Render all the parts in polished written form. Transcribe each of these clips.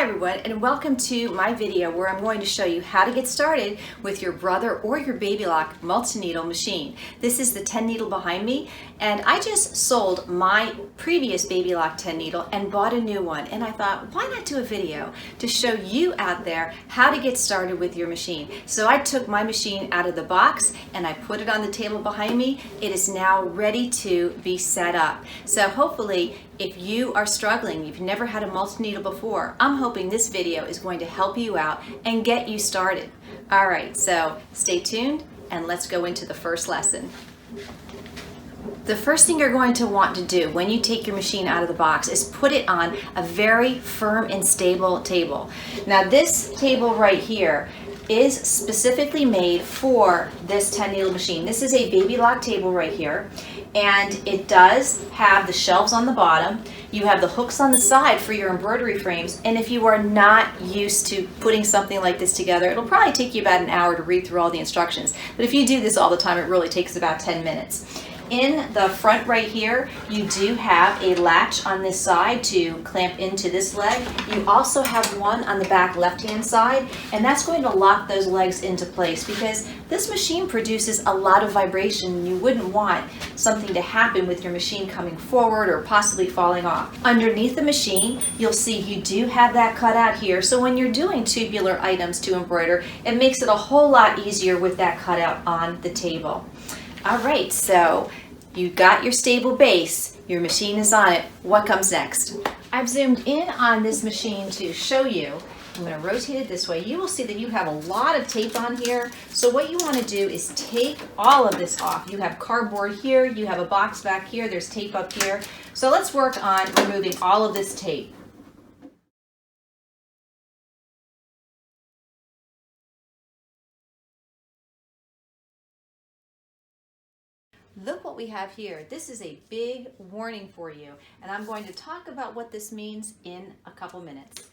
everyone, and welcome to my video where I'm going to show you how to get started with your Brother or your Babylock multi-needle machine. This is the 10 needle behind me, and I just sold my previous Babylock 10 needle and bought a new one, and I thought, why not do a video to show you out there how to get started with your machine. So I took my machine out of the box and I put it on the table behind me. It is now ready to be set up. So hopefully, if you are struggling, you've never had a multi-needle before, I'm hoping this video is going to help you out and get you started. All right, so stay tuned and let's go into the first lesson. The first thing you're going to want to do when you take your machine out of the box is put it on a very firm and stable table. Now this table right here is specifically made for this 10 needle machine. This is a Babylock table right here, and it does have the shelves on the bottom. You have the hooks on the side for your embroidery frames, and if you are not used to putting something like this together, it'll probably take you about an hour to read through all the instructions. But if you do this all the time, it really takes about 10 minutes. In the front right here, you do have a latch on this side to clamp into this leg. You also have one on the back left-hand side, and that's going to lock those legs into place because this machine produces a lot of vibration and you wouldn't want something to happen with your machine coming forward or possibly falling off. Underneath the machine, you'll see you do have that cutout here, so when you're doing tubular items to embroider, it makes it a whole lot easier with that cutout on the table. All right, so you got your stable base, your machine is on it. What comes next? I've zoomed in on this machine to show you. I'm going to rotate it this way. You will see that you have a lot of tape on here. So what you want to do is take all of this off. You have cardboard here, you have a box back here, there's tape up here. So let's work on removing all of this tape. Look what we have here. This is a big warning for you, and I'm going to talk about what this means in a couple minutes.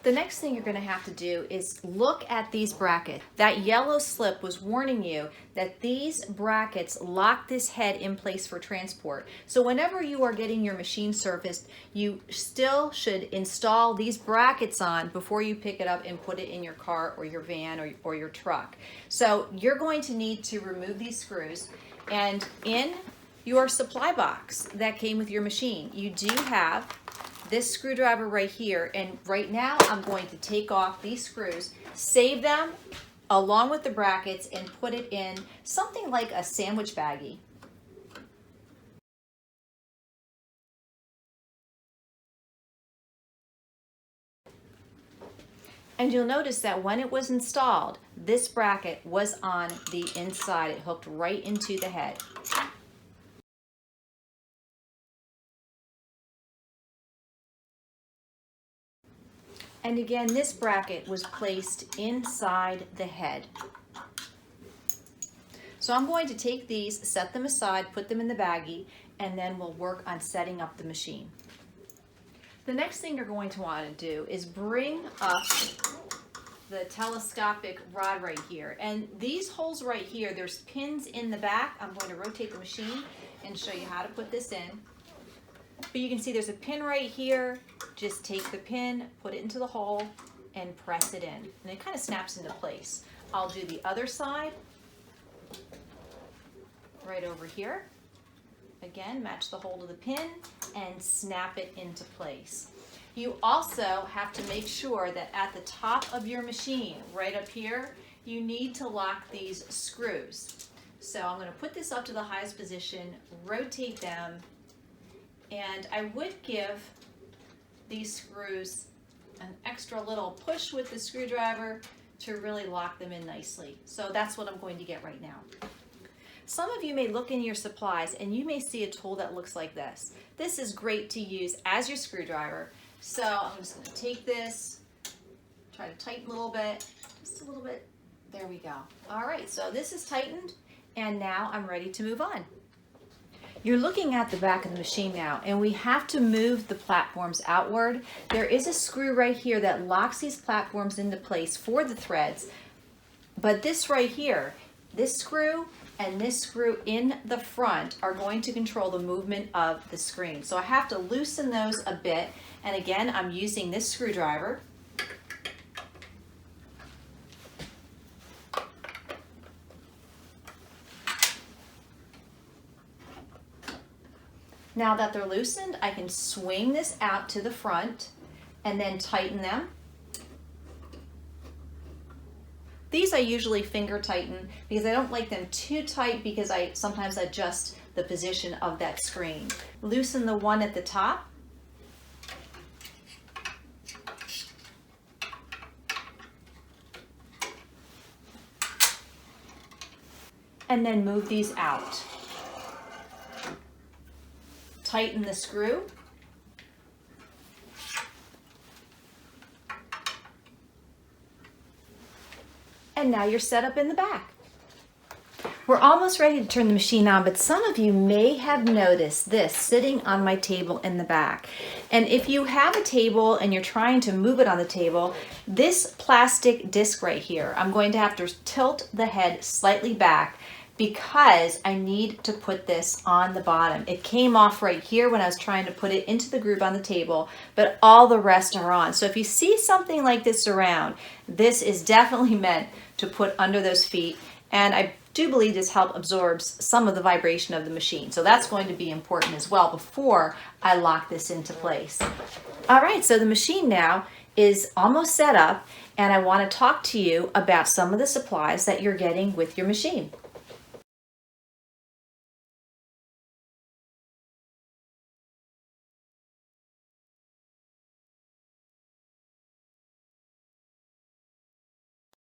The next thing you're going to have to do is look at these brackets. That yellow slip was warning you that these brackets lock this head in place for transport. So whenever you are getting your machine serviced, you still should install these brackets on before you pick it up and put it in your car or your van or your truck. So you're going to need to remove these screws, and in your supply box that came with your machine, you do have this screwdriver right here, and right now I'm going to take off these screws, save them along with the brackets, and put it in something like a sandwich baggie. And you'll notice that when it was installed, this bracket was on the inside. It hooked right into the head. And again, this bracket was placed inside the head. So I'm going to take these, set them aside, put them in the baggie, and then we'll work on setting up the machine. The next thing you're going to want to do is bring up the telescopic rod right here. And these holes right here, there's pins in the back. I'm going to rotate the machine and show you how to put this in. But you can see there's a pin right here. Just take the pin, put it into the hole, and press it in. And it kind of snaps into place. I'll do the other side right over here. Again, match the hole to the pin and snap it into place. You also have to make sure that at the top of your machine, right up here, you need to lock these screws. So I'm going to put this up to the highest position, rotate them, and I would give these screws an extra little push with the screwdriver to really lock them in nicely. So that's what I'm going to get right now. Some of you may look in your supplies and you may see a tool that looks like this. This is great to use as your screwdriver. So I'm just going to take this, try to tighten a little bit, just a little bit. There we go. All right, so this is tightened, and now I'm ready to move on. You're looking at the back of the machine now, and we have to move the platforms outward. There is a screw right here that locks these platforms into place for the threads, but this right here, this screw and this screw in the front are going to control the movement of the screen. So I have to loosen those a bit, and again, I'm using this screwdriver. Now that they're loosened, I can swing this out to the front and then tighten them. These I usually finger tighten because I don't like them too tight because I sometimes adjust the position of that screen. Loosen the one at the top. And then move these out. Tighten the screw. And now you're set up in the back. We're almost ready to turn the machine on, but some of you may have noticed this sitting on my table in the back. And if you have a table and you're trying to move it on the table, this plastic disc right here, I'm going to have to tilt the head slightly back because I need to put this on the bottom. It came off right here when I was trying to put it into the groove on the table, but all the rest are on. So if you see something like this around, this is definitely meant to put under those feet, and I do believe this helps absorbs some of the vibration of the machine. So that's going to be important as well before I lock this into place. All right, so the machine now is almost set up, and I want to talk to you about some of the supplies that you're getting with your machine.